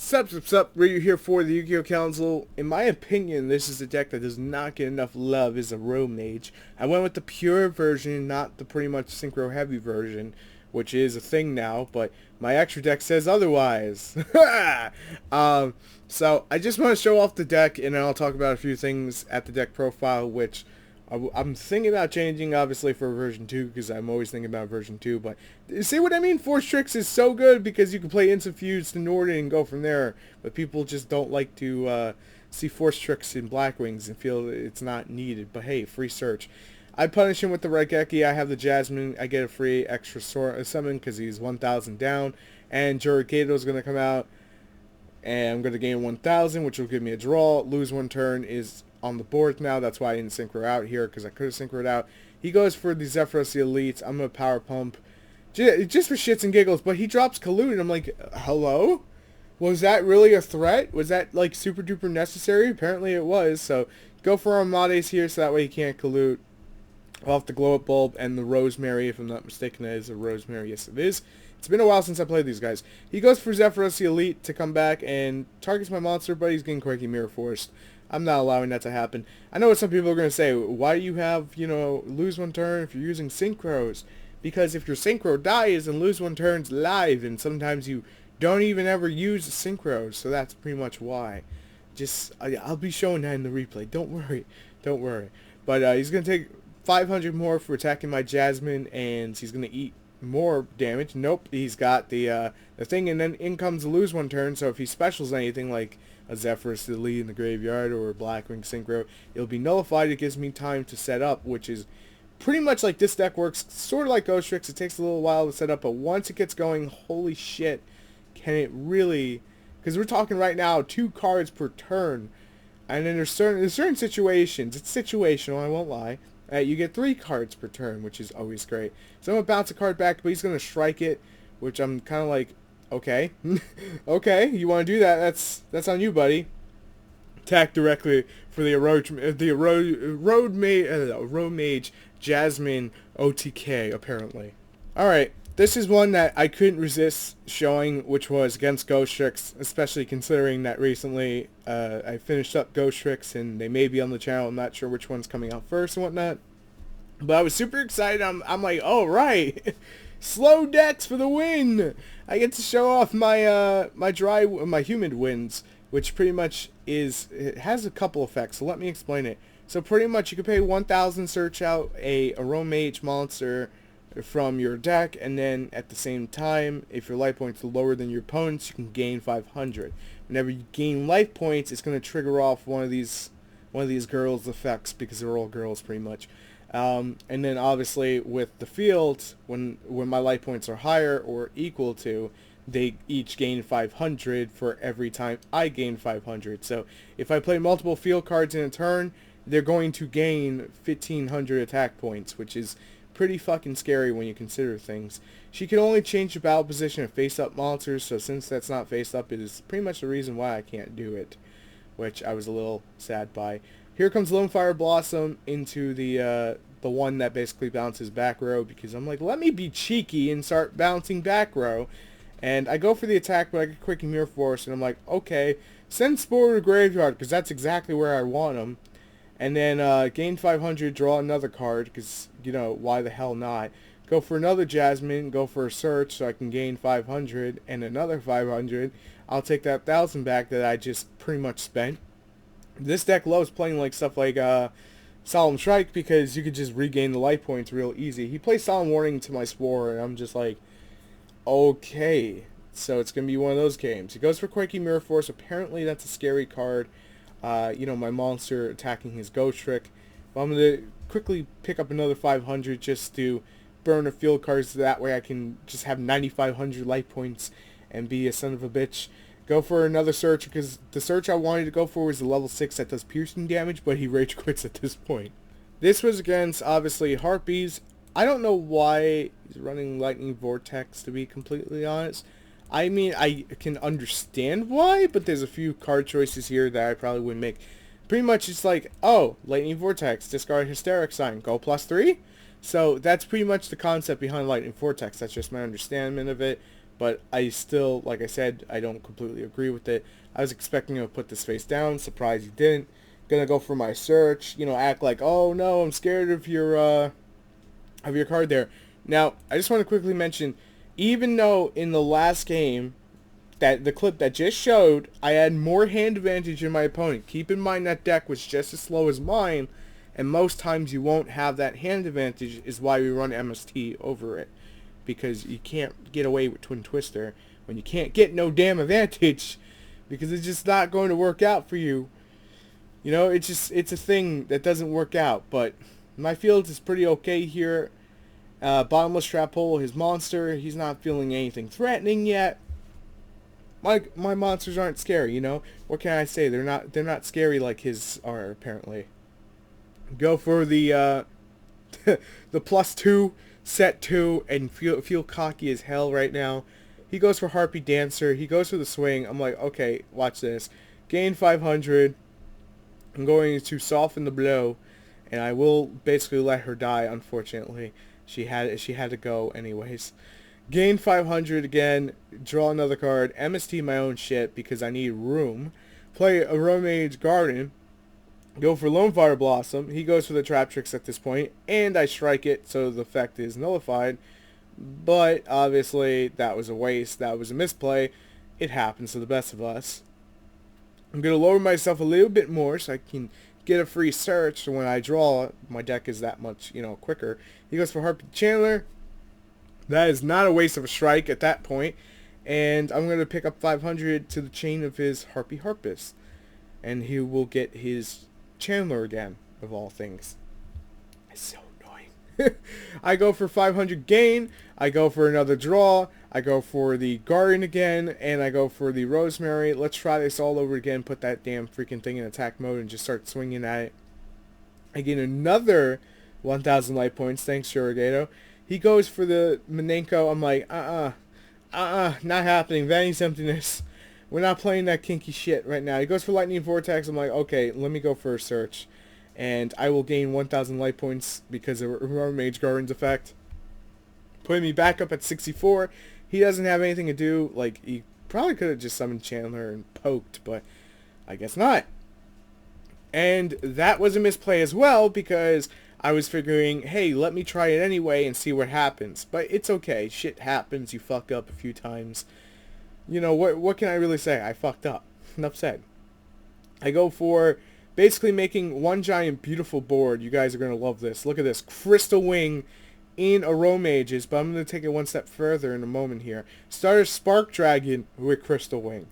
Sup, Ryu here for the Yu-Gi-Oh! Council. In my opinion, this is a deck that does not get enough love as a Aromage. I went with the pure version, not the pretty much synchro heavy version, which is a thing now, but my extra deck says otherwise. So I just want to show off the deck, and then I'll talk about a few things at the deck profile, which I'm thinking about changing, obviously, for version 2, because I'm always thinking about version 2, but see what I mean? Force Tricks is so good because you can play Instant Fuse to Norden and go from there, but people just don't like to see Force Tricks in Blackwings and feel it's not needed, but hey, free search. I punish him with the Raigeki. I have the Jasmine. I get a free extra summon because he's 1,000 down, and Jurigato is going to come out, and I'm going to gain 1,000, which will give me a draw. Lose one turn is on the board now. That's why I didn't synchro out here, because I could have synchroed out. He goes for the Zephyros the Elites. I'm going to power pump just for shits and giggles, but he drops Collude, and I'm like, hello? Was that really a threat? Was that like super duper necessary? Apparently it was, so go for Aromage here so that way he can't Collude. Off the Glow Up Bulb and the Rosemary, if I'm not mistaken, that is a Rosemary. Yes, it is. It's been a while since I played these guys. He goes for Zephyros the Elite to come back and targets my monster, but he's getting Quakey Mirror Force. I'm not allowing that to happen. I know what some people are going to say. Why do you have, lose one turn if you're using synchros? Because if your synchro dies and lose one turn's live, and sometimes you don't even ever use synchros, so that's pretty much why. I'll be showing that in the replay. Don't worry. But he's going to take 500 more for attacking my Jasmine, and he's going to eat more damage. Nope, he's got the thing, and then in comes the lose one turn, so if he specials anything like a Zephyros the Lead in the graveyard or a Blackwing Synchro, it'll be nullified. It gives me time to set up, which is pretty much like this deck works, sort of like Ghostrick. It takes a little while to set up, but once it gets going, holy shit, can it really, because we're talking right now 2 cards per turn, and then there's certain situations, it's situational, I won't lie, you get 3 cards per turn, which is always great. So I'm going to bounce a card back, but he's going to strike it, which I'm kind of like, okay. Okay, you want to do that, that's on you, buddy. Attack directly for the Aromage Jasmine OTK, apparently. Alright, this is one that I couldn't resist showing, which was against Ghostricks, especially considering that recently I finished up Ghostricks and they may be on the channel. I'm not sure which one's coming out first and whatnot. But I was super excited. I'm like, oh right, slow decks for the win. I get to show off my my humid winds, which pretty much it has a couple effects. So let me explain it. So pretty much you can pay 1,000, search out a Aromage monster from your deck, and then at the same time, if your life points are lower than your opponent's, you can gain 500. Whenever you gain life points, it's going to trigger off one of these girls' effects, because they're all girls pretty much. And then obviously with the field, when my life points are higher or equal to, they each gain 500 for every time I gain 500. So if I play multiple field cards in a turn, they're going to gain 1,500 attack points, which is pretty fucking scary when you consider things. She can only change the battle position of face-up monsters, so since that's not face-up, it is pretty much the reason why I can't do it, which I was a little sad by. Here comes Lone Fire Blossom into the one that basically bounces back row, because I'm like, let me be cheeky and start bouncing back row. And I go for the attack, but I get Quakey Mirror Force, and I'm like, okay, send Spore to the graveyard, because that's exactly where I want them. And then gain 500, draw another card, because, why the hell not? Go for another Jasmine, go for a search so I can gain 500, and another 500. I'll take that 1,000 back that I just pretty much spent. This deck loves playing like stuff like Solemn Strike, because you could just regain the life points real easy. He plays Solemn Warning to my Spore, and I'm just like, okay, so it's going to be one of those games. He goes for Quakey Mirror Force. Apparently that's a scary card. My monster attacking his Ghostrick. But I'm going to quickly pick up another 500 just to burn a field card, so that way I can just have 9,500 life points and be a son of a bitch. Go for another search, because the search I wanted to go for was the level 6 that does piercing damage, but he rage quits at this point. This was against, obviously, Harpies. I don't know why he's running Lightning Vortex, to be completely honest. I mean, I can understand why, but there's a few card choices here that I probably wouldn't make. Pretty much it's like, oh, Lightning Vortex, discard Hysteric Sign, go +3? So that's pretty much the concept behind Lightning Vortex. That's just my understanding of it. but I still, like I said, I don't completely agree with it. I was expecting him to put this face down. Surprised he didn't. Gonna go for my search. You know, act like, oh no, I'm scared of your card there. Now, I just want to quickly mention, even though in the last game, that the clip that just showed, I had more hand advantage than my opponent. Keep in mind that deck was just as slow as mine, and most times you won't have that hand advantage, is why we run MST over it. Because you can't get away with Twin Twister when you can't get no damn advantage, because it's just not going to work out for you. You know, it's a thing that doesn't work out, but my field is pretty okay here. Bottomless Trap Hole, his monster, he's not feeling anything threatening yet. My monsters aren't scary, you know? What can I say? They're not scary like his are, apparently. Go for the the +2, set 2, and feel cocky as hell right now. He goes for Harpie Dancer. He goes for the swing. I'm like, okay, watch this. Gain 500. I'm going to soften the blow, and I will basically let her die, unfortunately. She had to go anyways. Gain 500 again, draw another card, MST my own shit because I need room. Play Aromage Garden, go for Lone Fire Blossom. He goes for the Trap Tricks at this point, and I strike it, so the effect is nullified. But obviously that was a waste, that was a misplay. It happens to the best of us. I'm going to lower myself a little bit more so I can get a free search, so when I draw, my deck is that much, you know, quicker. He goes for Harpie Chandler. That is not a waste of a strike at that point. And I'm going to pick up 500 to the chain of his Harpie Harpist. And he will get his Chandler again, of all things. It's so annoying. I go for 500 gain. I go for another draw. I go for the Garden again. And I go for the Rosemary. Let's try this all over again. Put that damn freaking thing in attack mode and just start swinging at it. I get another 1,000 light points. Thanks, Yugioh. He goes for the Manenko. I'm like, not happening. Vanity Emptiness. We're not playing that kinky shit right now. He goes for Lightning Vortex. I'm like, okay, let me go for a search. And I will gain 1,000 light points because of Aromage Garden's effect. Putting me back up at 64. He doesn't have anything to do. Like, he probably could have just summoned Chandler and poked, but I guess not. And that was a misplay as well because I was figuring, hey, let me try it anyway and see what happens. But it's okay. Shit happens. You fuck up a few times. You know, what can I really say? I fucked up. Enough said. I go for basically making one giant beautiful board. You guys are going to love this. Look at this. Crystal Wing in Aromages. But I'm going to take it one step further in a moment here. Start a Spark Dragon with Crystal Wing.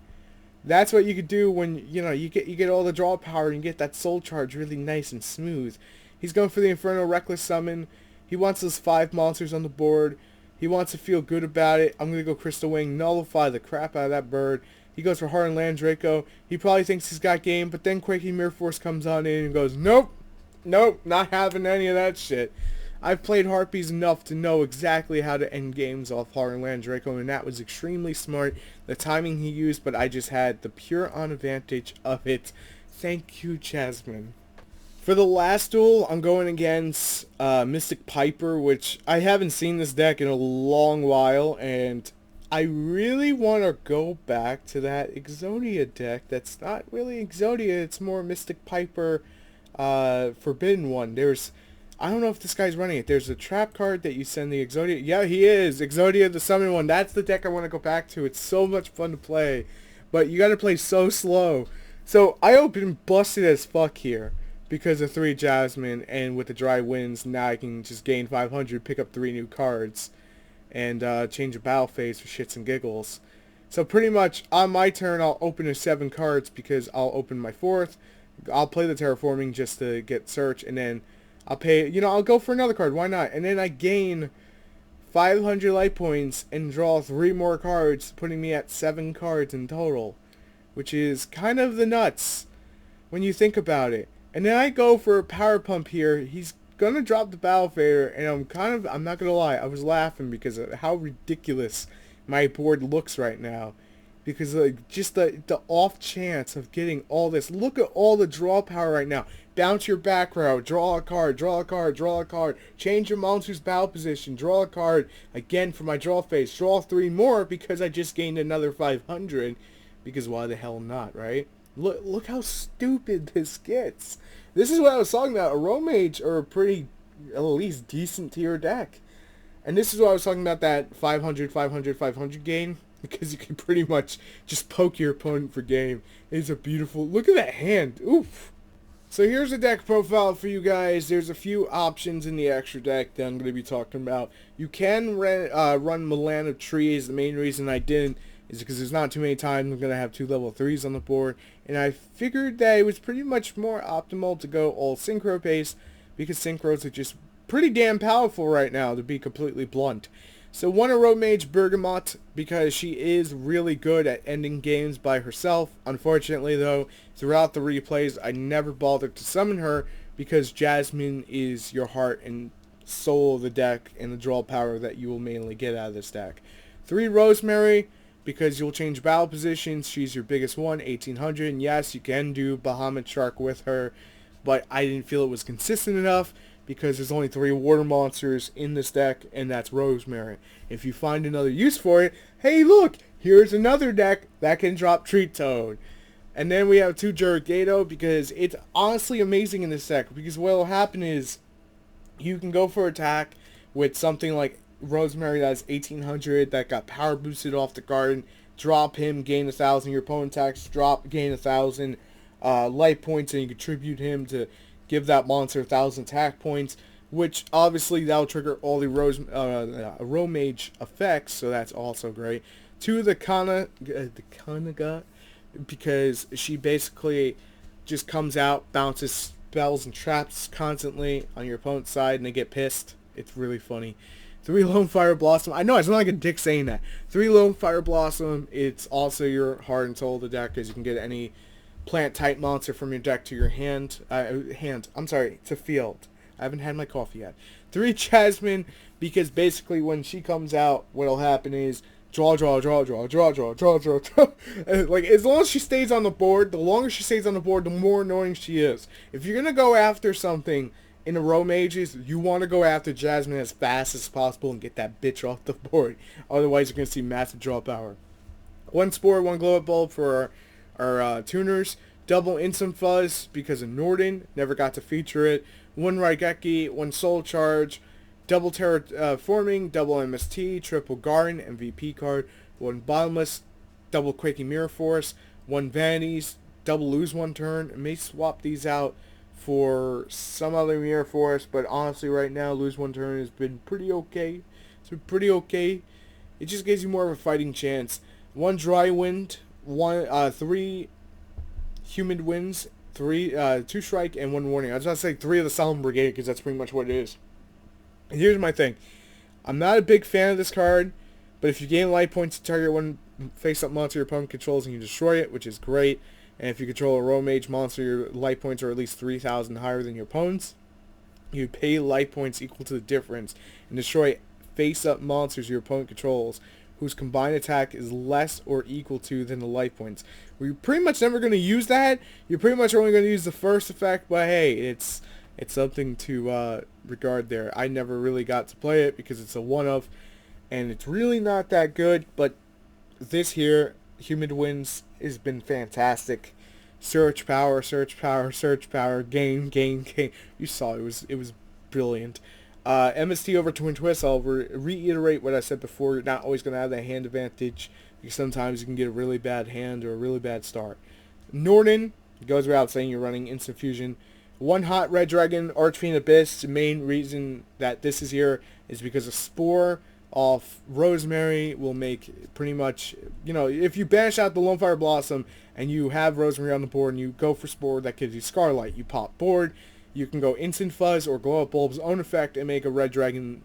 That's what you could do when, you know, you get all the draw power and you get that soul charge really nice and smooth. He's going for the Inferno Reckless Summon. He wants those 5 monsters on the board. He wants to feel good about it. I'm going to go Crystal Wing, nullify the crap out of that bird. He goes for Heart and Land Draco. He probably thinks he's got game, but then Quaking Mirror Force comes on in and goes, nope, not having any of that shit. I've played Harpies enough to know exactly how to end games off Heart and Land Draco, and that was extremely smart. The timing he used, but I just had the pure on advantage of it. Thank you, Jasmine. For the last duel, I'm going against Mystic Piper, which I haven't seen this deck in a long while, and I really want to go back to that Exodia deck. That's not really Exodia, it's more Mystic Piper Forbidden one. I don't know if this guy's running it. There's a trap card that you send the Exodia. Yeah, he is. Exodia, the summon one. That's the deck I want to go back to. It's so much fun to play, but you got to play so slow. So I opened busted as fuck here. Because of 3 Jasmine, and with the dry winds, now I can just gain 500, pick up 3 new cards, and change a battle phase for shits and giggles. So pretty much, on my turn, I'll open a 7 cards, because I'll open my 4th, I'll play the Terraforming just to get search, and then I'll pay, you know, I'll go for another card, why not? And then I gain 500 light points, and draw 3 more cards, putting me at 7 cards in total, which is kind of the nuts, when you think about it. And then I go for a power pump here. He's going to drop the Battle Fader, and I'm not going to lie, I was laughing because of how ridiculous my board looks right now. because like just the off chance of getting all this. Look at all the draw power right now. Bounce your back row, draw a card, draw a card, draw a card, change your monster's battle position, draw a card, again for my draw phase, draw 3 more because I just gained another 500, because why the hell not, right? Look how stupid this gets. This is what I was talking about. Aromage are a pretty, at least decent tier deck. And this is what I was talking about, that 500, 500, 500 gain, because you can pretty much just poke your opponent for game. It's a beautiful, look at that hand, oof. So here's the deck profile for you guys. There's a few options in the extra deck that I'm going to be talking about. You can run Milan of Trees. The main reason I didn't is because there's not too many times I'm going to have 2 level 3s on the board. And I figured that it was pretty much more optimal to go all Synchro base, because Synchros are just pretty damn powerful right now, to be completely blunt. So one Aromage Bergamot, because she is really good at ending games by herself. Unfortunately though, throughout the replays I never bothered to summon her, because Jasmine is your heart and soul of the deck and the draw power that you will mainly get out of this deck. 3 Rosemary, because you'll change battle positions. She's your biggest one, 1800, and yes, you can do Bahamut Shark with her, but I didn't feel it was consistent enough, because there's only 3 water monsters in this deck, and that's Rosemary. If you find another use for it, hey look, here's another deck that can drop Treat Toad. And then we have 2 Jurigato, because it's honestly amazing in this deck, because what will happen is you can go for attack with something like Rosemary that's 1800 that got power boosted off the garden, drop him, gain 1,000, your opponent attacks, drop, gain 1,000 life points, and you contribute him to give that monster 1,000 attack points, which obviously that'll trigger all the Aromage effects, so that's also great. 2, the Kanaga, because she basically just comes out, bounces spells and traps constantly on your opponent's side, and they get pissed. It's really funny. 3 Lone Fire Blossom. I know, I sound like a dick saying that. 3 Lone Fire Blossom. It's also your heart and soul of the deck, because you can get any plant type monster from your deck to your to field. I haven't had my coffee yet. 3 Jasmine, because basically when she comes out, what'll happen is draw. Like, as long as she stays on the board, the longer she stays on the board, the more annoying she is. If you're gonna go after something in Aromages, you want to go after Jasmine as fast as possible and get that bitch off the board. Otherwise, you're gonna see massive draw power. 1 Spore, 1 Glow Up Bulb for our tuners. Double Instant Fuzz because of Norden, never got to feature it. 1 Raigeki, 1 Soul Charge, double Terraforming, double MST, triple Garden, MVP card. 1 Bottomless, double Quaking Mirror Force, 1 Vanities, double lose 1 turn. I may swap these out for some other Mirror Force, but honestly right now lose 1 turn has been pretty okay. It's been pretty okay. It just gives you more of a fighting chance. 1 Dry Wind, 3 Humid Winds, 2 Strike, and 1 Warning. I was about to say 3 of the Solemn Brigade, because that's pretty much what it is. And here's my thing. I'm not a big fan of this card, but if you gain life points to target 1 face-up monster your opponent controls and you destroy it, which is great, and if you control a Aromage monster, your life points are at least 3,000 higher than your opponent's, you pay life points equal to the difference and destroy face-up monsters your opponent controls, whose combined attack is less or equal to than the life points. We're pretty much never going to use that. You're pretty much only going to use the first effect, but hey, it's something to regard there. I never really got to play it because it's a one-of, and it's really not that good, but this here, Humid Winds, has been fantastic. Search power, gain. You saw it was brilliant. MST over Twin Twist, I'll reiterate what I said before. You're not always going to have that hand advantage, because sometimes you can get a really bad hand or a really bad start. Norden, goes without saying you're running Instant Fusion. 1 Hot Red Dragon, Archfiend Abyss. The main reason that this is here is because a Spore off Rosemary will make pretty much, if you banish out the Lone Fire Blossom and you have Rosemary on the board and you go for Spore that gives you Scarlight, you pop board. You can go Instant Fuzz or Glow Up Bulb's own effect and make a Red Dragon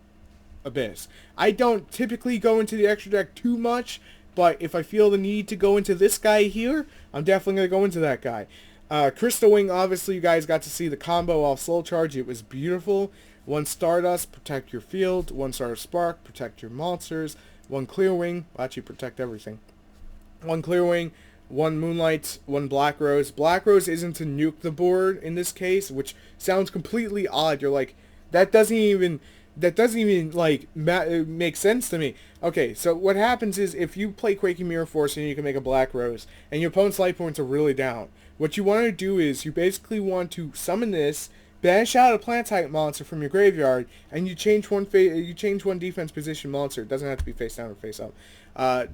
Abyss. I don't typically go into the extra deck too much, but if I feel the need to go into this guy here, I'm definitely going to go into that guy. Crystal Wing, obviously you guys got to see the combo off Soul Charge. It was beautiful. 1 Stardust, protect your field. 1 Stardust Spark, protect your monsters. 1 Clear Wing, will actually protect everything. one Clearwing, one Moonlight, one Black Rose. Black Rose isn't to nuke the board in this case, which sounds completely odd. You're like, that doesn't even like make sense to me. Okay, so what happens is if you play Quaking Mirror Force and you can make a Black Rose, and your opponent's life points are really down, what you want to do is you basically want to summon this, banish out a plant type monster from your graveyard, and you change one defense position monster. It doesn't have to be face down or face up.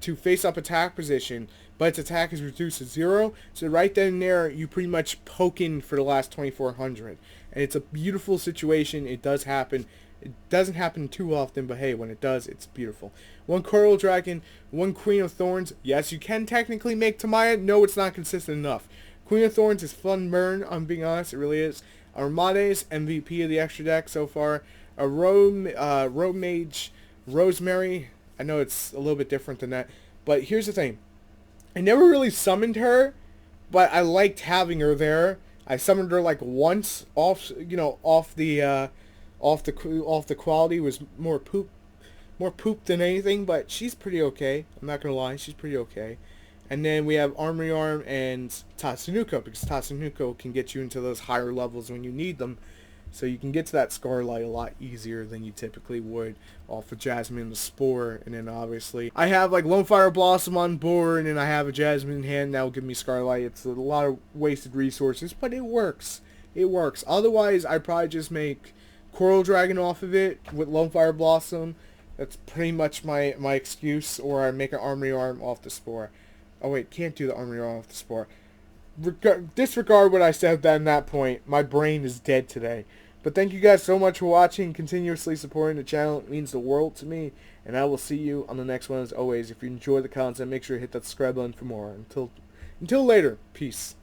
To face up attack position, but its attack is reduced to 0. So right then and there, you pretty much poke in for the last 2400, and it's a beautiful situation. It does happen. It doesn't happen too often, but hey, when it does, it's beautiful. One Coral Dragon, one Queen of Thorns. Yes, you can technically make Tamaya. No, it's not consistent enough. Queen of Thorns is fun burn, I'm being honest, it really is. Aromage, MVP of the extra deck so far. Aromage, Rosemary. I know it's a little bit different than that, but here's the thing. I never really summoned her, but I liked having her there. I summoned her like once off the quality. Was more poop than anything, but she's pretty okay. I'm not gonna lie, she's pretty okay. And then we have Armory Arm and Tatsunoko, because Tatsunoko can get you into those higher levels when you need them. So you can get to that Scarlight a lot easier than you typically would off of Jasmine and the Spore. And then obviously I have like Lone Fire Blossom on board, and I have a Jasmine in hand that will give me Scarlight. It's a lot of wasted resources, but it works. It works. Otherwise, I'd probably just make Coral Dragon off of it with Lone Fire Blossom. That's pretty much my excuse. Or I make an Armory Arm off the Spore. Oh wait, can't do the Armory Arm off the Spore. Disregard what I said at that point. My brain is dead today. But thank you guys so much for watching and continuously supporting the channel. It means the world to me. And I will see you on the next one as always. If you enjoy the content, make sure to hit that subscribe button for more. Until later, peace.